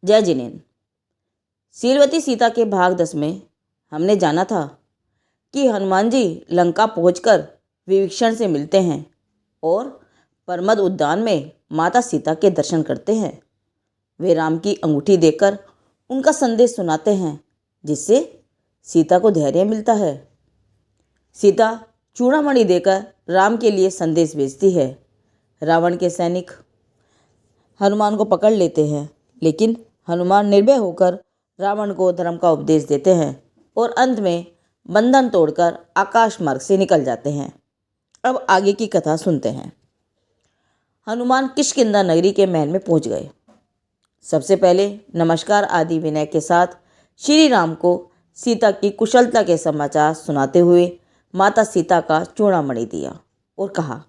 जय जिनेन्द्र। शीलवती सीता के भाग 10 में हमने जाना था कि हनुमान जी लंका पहुंचकर विभीषण से मिलते हैं और परमद उद्यान में माता सीता के दर्शन करते हैं। वे राम की अंगूठी देकर उनका संदेश सुनाते हैं, जिससे सीता को धैर्य मिलता है। सीता चूड़ामणि देकर राम के लिए संदेश भेजती है। रावण के सैनिक हनुमान को पकड़ लेते हैं, लेकिन हनुमान निर्भय होकर रावण को धर्म का उपदेश देते हैं और अंत में बंधन तोड़कर आकाश मार्ग से निकल जाते हैं। अब आगे की कथा सुनते हैं। हनुमान किष्किंधा नगरी के महल में पहुंच गए। सबसे पहले नमस्कार आदि विनय के साथ श्री राम को सीता की कुशलता के समाचार सुनाते हुए माता सीता का चूड़ामणि दिया और कहा,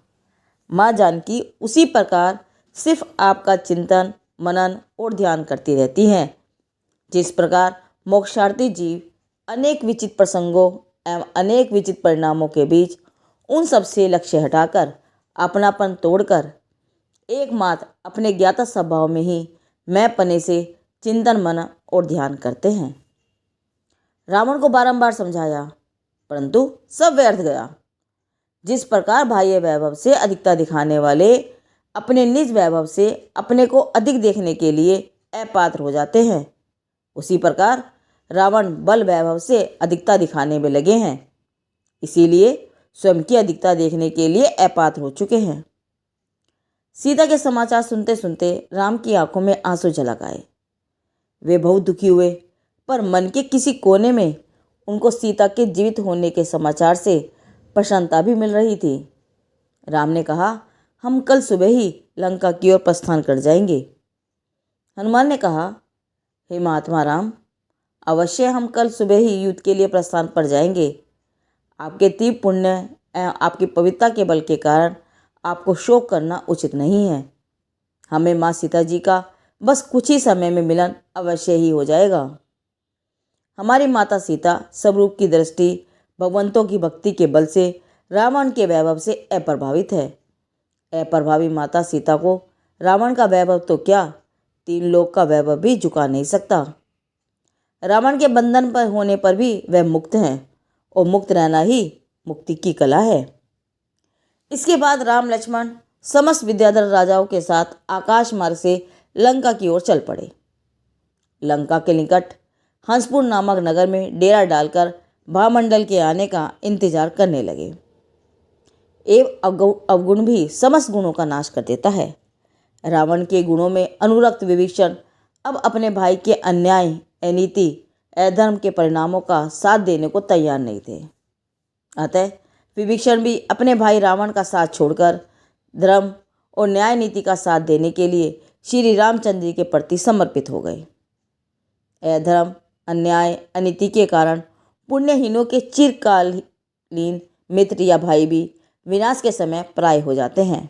माँ जानकी उसी प्रकार सिर्फ आपका चिंतन मनन और ध्यान करती रहती हैं, जिस प्रकार मोक्षार्थी जीव अनेक विचित्र प्रसंगों एवं अनेक विचित्र परिणामों के बीच उन सब से लक्ष्य हटाकर अपनापन तोड़कर एकमात्र अपने ज्ञाता स्वभाव में ही मैं पने से चिंतन मनन और ध्यान करते हैं। रावण को बारंबार समझाया, परंतु सब व्यर्थ गया। जिस प्रकार बाह्य वैभव से अधिकता दिखाने वाले अपने निज वैभव से अपने को अधिक देखने के लिए अपात्र हो जाते हैं, उसी प्रकार रावण बल वैभव से अधिकता दिखाने में लगे हैं, इसीलिए स्वयं की अधिकता देखने के लिए अपात्र हो चुके हैं। सीता के समाचार सुनते सुनते राम की आंखों में आंसू झलक आए। वे बहुत दुखी हुए, पर मन के किसी कोने में उनको सीता के जीवित होने के समाचार से प्रसन्नता भी मिल रही थी। राम ने कहा, हम कल सुबह ही लंका की ओर प्रस्थान कर जाएंगे। हनुमान ने कहा, हे महात्मा राम, अवश्य हम कल सुबह ही युद्ध के लिए प्रस्थान पर जाएंगे। आपके तीव्र पुण्य एवं आपकी पवित्रता के बल के कारण आपको शोक करना उचित नहीं है। हमें माँ सीता जी का बस कुछ ही समय में मिलन अवश्य ही हो जाएगा। हमारी माता सीता स्वरूप की दृष्टि भगवंतों की भक्ति के बल से रावण के वैभव से अप्रभावित है। अप्रभावी माता सीता को रावण का वैभव तो क्या, 3 लोक का वैभव भी झुका नहीं सकता। रावण के बंधन पर होने पर भी वह मुक्त हैं और मुक्त रहना ही मुक्ति की कला है। इसके बाद राम लक्ष्मण समस्त विद्याधर राजाओं के साथ आकाश मार्ग से लंका की ओर चल पड़े। लंका के निकट हंसपुर नामक नगर में डेरा डालकर भामंडल के आने का इंतजार करने लगे। एवं अवगुण भी समस्त गुणों का नाश कर देता है। रावण के गुणों में अनुरक्त विभीषण अब अपने भाई के अन्याय, अनीति, अधर्म के परिणामों का साथ देने को तैयार नहीं थे। अतः विभीषण भी अपने भाई रावण का साथ छोड़कर धर्म और न्याय नीति का साथ देने के लिए श्री रामचंद्र जी के प्रति समर्पित हो गए। अधर्म, अन्याय, अनीति के कारण पुण्यहीनों के चिरकालीन मित्र या भाई भी विनाश के समय पराय हो जाते हैं।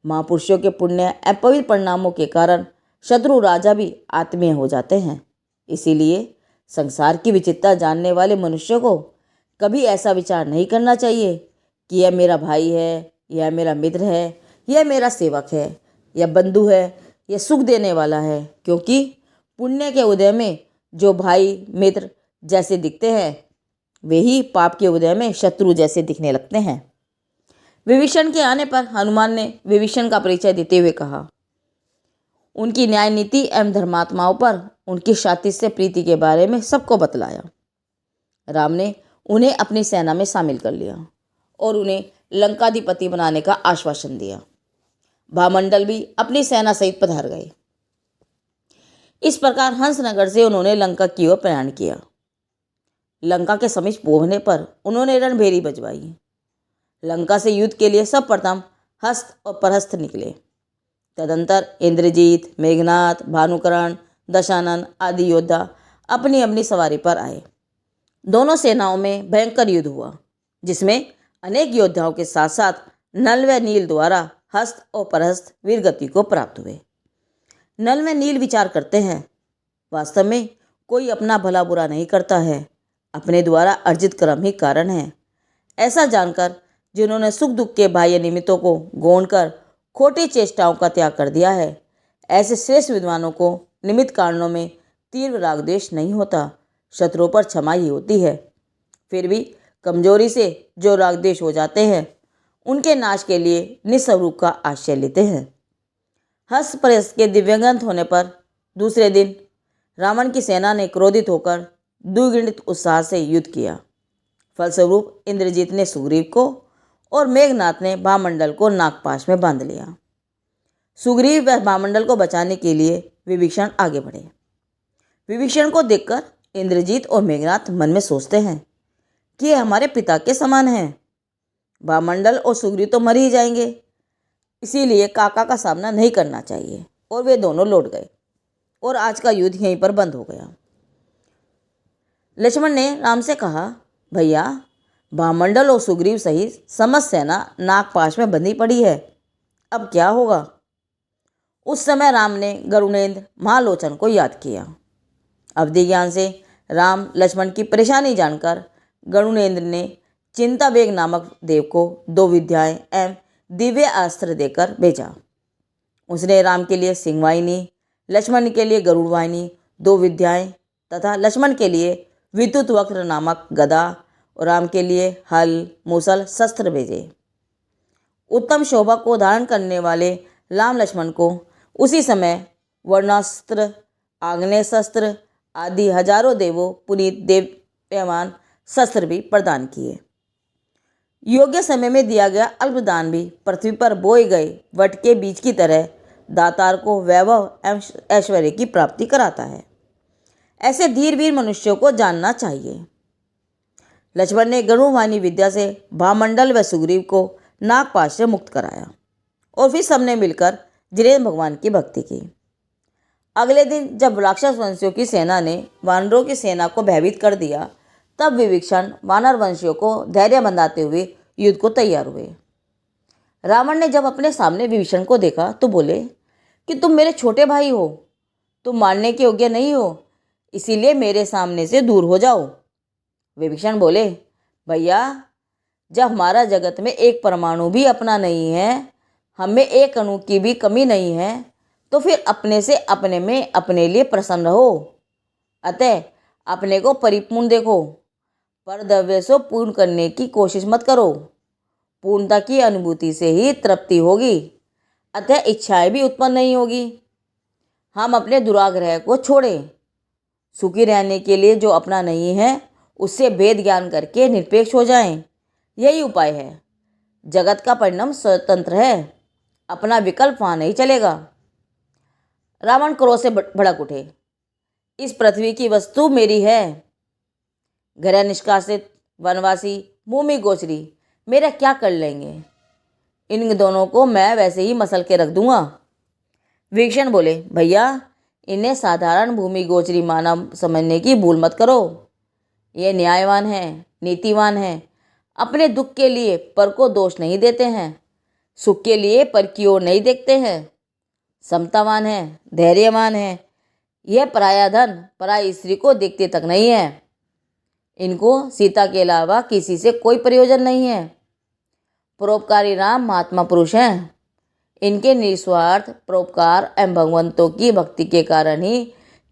महापुरुषों के पुण्य अपवित्र परिणामों के कारण शत्रु राजा भी आत्मीय हो जाते हैं। इसीलिए संसार की विचित्रता जानने वाले मनुष्य को कभी ऐसा विचार नहीं करना चाहिए कि यह मेरा भाई है, यह मेरा मित्र है, यह मेरा सेवक है, यह बंधु है, यह सुख देने वाला है, क्योंकि पुण्य के उदय में जो भाई मित्र जैसे दिखते हैं, वे ही पाप के उदय में शत्रु जैसे दिखने लगते हैं। विभीषण के आने पर हनुमान ने विभीषण का परिचय देते हुए कहा, उनकी न्याय नीति एवं धर्मात्माओं पर उनकी सातिशय प्रीति के बारे में सबको बतलाया। राम ने उन्हें अपनी सेना में शामिल कर लिया और उन्हें लंकाधिपति बनाने का आश्वासन दिया। भामंडल भी अपनी सेना सहित पधार गए। इस प्रकार हंसनगर से उन्होंने लंका की ओर प्रयाण किया। लंका के समीप पहुंचने पर उन्होंने रणभेरी बजवाई। लंका से युद्ध के लिए सब प्रथम हस्त और परहस्त निकले। तदंतर इंद्रजीत, मेघनाथ, भानुकरण, दशानन आदि योद्धा अपनी अपनी सवारी पर आए। दोनों सेनाओं में भयंकर युद्ध हुआ, जिसमें अनेक योद्धाओं के साथ साथ नल व नील द्वारा हस्त और परहस्त वीरगति को प्राप्त हुए। नल व नील विचार करते हैं, वास्तव में कोई अपना भला बुरा नहीं करता है, अपने द्वारा अर्जित कर्म ही कारण है। ऐसा जानकर जिन्होंने सुख दुख के बाह्य निमित्तों को गौण कर खोटी चेष्टाओं का त्याग कर दिया है, ऐसे श्रेष्ठ विद्वानों को निमित्त कारणों में तीव्र राग द्वेष नहीं होता, शत्रुओं पर क्षमा ही होती है। फिर भी कमजोरी से जो राग द्वेष हो जाते हैं उनके नाश के लिए निस्वरूप का आश्रय लेते हैं। हस्तप्रयस के दिव्यंगत होने पर दूसरे दिन रावण की सेना ने क्रोधित होकर द्विगुणित उत्साह से युद्ध किया। फलस्वरूप इंद्रजीत ने सुग्रीव को और मेघनाथ ने भामंडल को नागपाश में बांध लिया। सुग्रीव व भामंडल को बचाने के लिए विभीषण आगे बढ़े। विभीषण को देखकर इंद्रजीत और मेघनाथ मन में सोचते हैं कि ये हमारे पिता के समान हैं। भामंडल और सुग्रीव तो मर ही जाएंगे, इसीलिए काका का सामना नहीं करना चाहिए। और वे दोनों लौट गए और आज का युद्ध यहीं पर बंद हो गया। लक्ष्मण ने राम से कहा, भैया, भामंडल और सुग्रीव सहित समस्त सेना नागपाश में बंधी पड़ी है, अब क्या होगा। उस समय राम ने गरुड़ेंद्र महालोचन को याद किया। अवधि ज्ञान से राम लक्ष्मण की परेशानी जानकर गरुड़ेंद्र ने चिंतावेग नामक देव को 2 विद्याएं एवं दिव्य अस्त्र देकर भेजा। उसने राम के लिए सिंहवाहिनी, लक्ष्मण के लिए गरुड़ वाहिनी 2 विद्याएं तथा लक्ष्मण के लिए विद्युत वक्र नामक गदा और राम के लिए हल, मूसल, शस्त्र भेजे। उत्तम शोभा को धारण करने वाले राम लक्ष्मण को उसी समय वर्णास्त्र, आग्नेयास्त्र आदि हजारों देवों पुनीत देव्यमान शस्त्र भी प्रदान किए। योग्य समय में दिया गया अल्पदान भी पृथ्वी पर बोए गए वट के बीज की तरह दातार को वैभव एवं ऐश्वर्य की प्राप्ति कराता है। ऐसे धीर वीर मनुष्यों को जानना चाहिए। लक्ष्मण ने गरुड़वाहिनी विद्या से भामंडल व सुग्रीव को नागपाश से मुक्त कराया और फिर सबने मिलकर जिनेन्द्र भगवान की भक्ति की। अगले दिन जब राक्षस वंशियों की सेना ने वानरों की सेना को भयभीत कर दिया, तब विभीषण वानर वंशियों को धैर्य बंधाते हुए युद्ध को तैयार हुए। रावण ने जब अपने सामने विभीषण को देखा तो बोले कि तुम मेरे छोटे भाई हो, तुम मारने के योग्य नहीं हो, इसीलिए मेरे सामने से दूर हो जाओ। विभीषण बोले, भैया, जब हमारा जगत में एक परमाणु भी अपना नहीं है, हमें एक अणु की भी कमी नहीं है, तो फिर अपने से अपने में अपने लिए प्रसन्न रहो। अतः अपने को परिपूर्ण देखो, पर द्रव्य से पूर्ण करने की कोशिश मत करो। पूर्णता की अनुभूति से ही तृप्ति होगी, अतः इच्छाएं भी उत्पन्न नहीं होगी। हम अपने दुराग्रह को छोड़ें। सुखी रहने के लिए जो अपना नहीं है उससे भेद ज्ञान करके निरपेक्ष हो जाएं, यही उपाय है। जगत का परिणाम स्वतंत्र है, अपना विकल्प वहाँ नहीं चलेगा। रावण क्रोध से भड़क उठे, इस पृथ्वी की वस्तु मेरी है। गृह निष्कासित वनवासी भूमि गोचरी मेरा क्या कर लेंगे। इन दोनों को मैं वैसे ही मसल के रख दूंगा। विभीषण बोले, भैया, इन्हें साधारण भूमि गोचरी मानव समझने की भूल मत करो। ये न्यायवान हैं, नीतिवान हैं, अपने दुख के लिए पर को दोष नहीं देते हैं, सुख के लिए पर की ओर नहीं देखते हैं, समतावान है, धैर्यवान है। यह पराया धन पराई स्त्री को देखते तक नहीं है। इनको सीता के अलावा किसी से कोई प्रयोजन नहीं है। परोपकारी राम महात्मा पुरुष हैं। इनके निस्वार्थ परोपकार एवं भगवंतों की भक्ति के कारण ही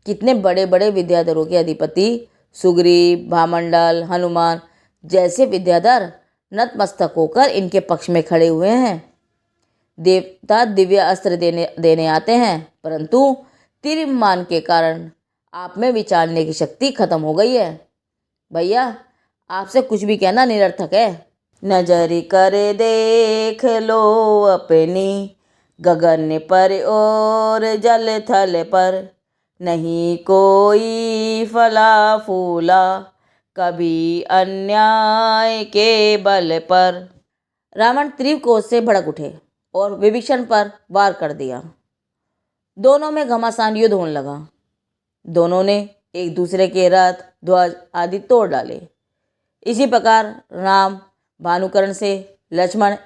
कितने बड़े बड़े विद्याधरों के अधिपति सुग्रीव, भामंडल, हनुमान जैसे विद्याधर नतमस्तक होकर इनके पक्ष में खड़े हुए हैं। देवता दिव्य अस्त्र देने आते हैं, परंतु तीर्यमान के कारण आप में विचारने की शक्ति खत्म हो गई है। भैया, आपसे कुछ भी कहना निरर्थक है। नजर कर देख लो अपनी, गगन पर और जल थल पर, नहीं कोई फला फूला, कभी अन्याय के बल पर। रावण तीव्र क्रोध से भड़क उठे और विभीषण पर वार कर दिया। दोनों में घमासान युद्ध होने लगा। दोनों ने एक दूसरे के रथ, ध्वज आदि तोड़ डाले। इसी प्रकार राम भानुकर्ण से, लक्ष्मण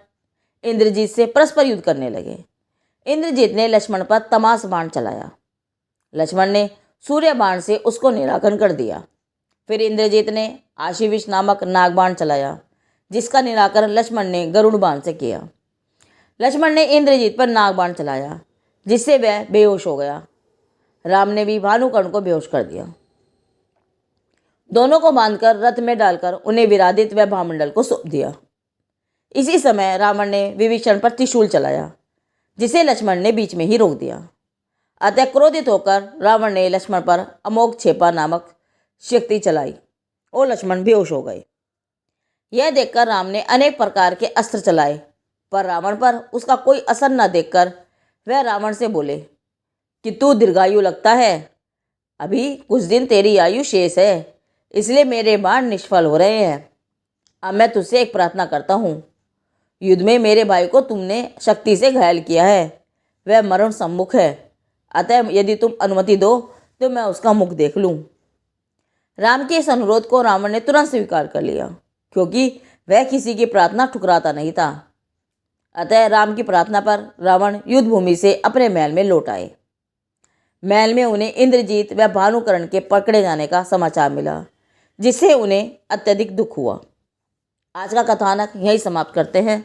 इंद्रजीत से परस्पर युद्ध करने लगे। इंद्रजीत ने लक्ष्मण पर तमास बाण चलाया। लक्ष्मण ने सूर्य बाण से उसको निराकरण कर दिया। फिर इंद्रजीत ने आशीविश नामक नागबाण चलाया, जिसका निराकरण लक्ष्मण ने गरुड़ बाण से किया। लक्ष्मण ने इंद्रजीत पर नागबाण चलाया, जिससे वह बेहोश हो गया। राम ने भी भानुकर्ण को बेहोश कर दिया। दोनों को बांधकर रथ में डालकर उन्हें विरादित व भामंडल को सौंप दिया। इसी समय रावण ने विभीषण पर त्रिशूल चलाया, जिसे लक्ष्मण ने बीच में ही रोक दिया। अतः क्रोधित होकर रावण ने लक्ष्मण पर अमोघ छेपा नामक शक्ति चलाई और लक्ष्मण बेहोश हो गए। यह देखकर राम ने अनेक प्रकार के अस्त्र चलाए, पर रावण पर उसका कोई असर न देखकर वह रावण से बोले कि तू दीर्घायु लगता है, अभी कुछ दिन तेरी आयु शेष है, इसलिए मेरे बाण निष्फल हो रहे हैं। अब मैं तुझसे एक प्रार्थना करता हूँ, युद्ध में मेरे भाई को तुमने शक्ति से घायल किया है, वह मरण सम्मुख है, अतः यदि तुम अनुमति दो तो मैं उसका मुख देख लूँ। राम के इस अनुरोध को रावण ने तुरंत स्वीकार कर लिया, क्योंकि वह किसी की प्रार्थना ठुकराता नहीं था। अतः राम की प्रार्थना पर रावण युद्ध भूमि से अपने महल में लौट आए। महल में उन्हें इंद्रजीत व भानुकर्ण के पकड़े जाने का समाचार मिला, जिससे उन्हें अत्यधिक दुख हुआ। आज का कथानक यहीं समाप्त करते हैं।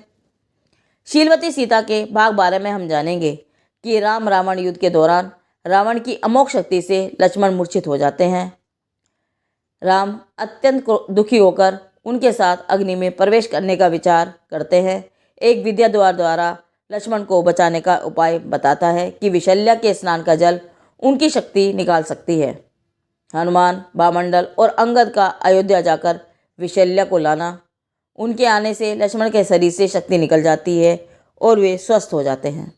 शीलवती सीता के भाग 12 में हम जानेंगे कि राम रावण युद्ध के दौरान रावण की अमोघ शक्ति से लक्ष्मण मूर्छित हो जाते हैं। राम अत्यंत दुखी होकर उनके साथ अग्नि में प्रवेश करने का विचार करते हैं। एक विद्या द्वारा लक्ष्मण को बचाने का उपाय बताता है कि विशल्या के स्नान का जल उनकी शक्ति निकाल सकती है। हनुमान, भामंडल और अंगद का अयोध्या जाकर विशल्या को लाना, उनके आने से लक्ष्मण के शरीर से शक्ति निकल जाती है और वे स्वस्थ हो जाते हैं।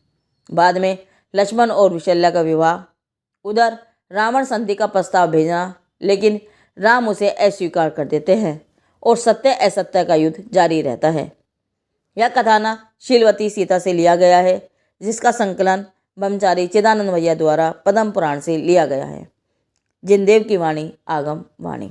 बाद में लक्ष्मण और विशल्या का विवाह। उधर रावण संधि का प्रस्ताव भेजना, लेकिन राम उसे अस्वीकार कर देते हैं और सत्य असत्य का युद्ध जारी रहता है। यह कथानक शीलवती सीता से लिया गया है, जिसका संकलन ब्रह्मचारी चिदानंद भैया द्वारा पद्म पुराण से लिया गया है। जिनदेव की वाणी आगम वाणी।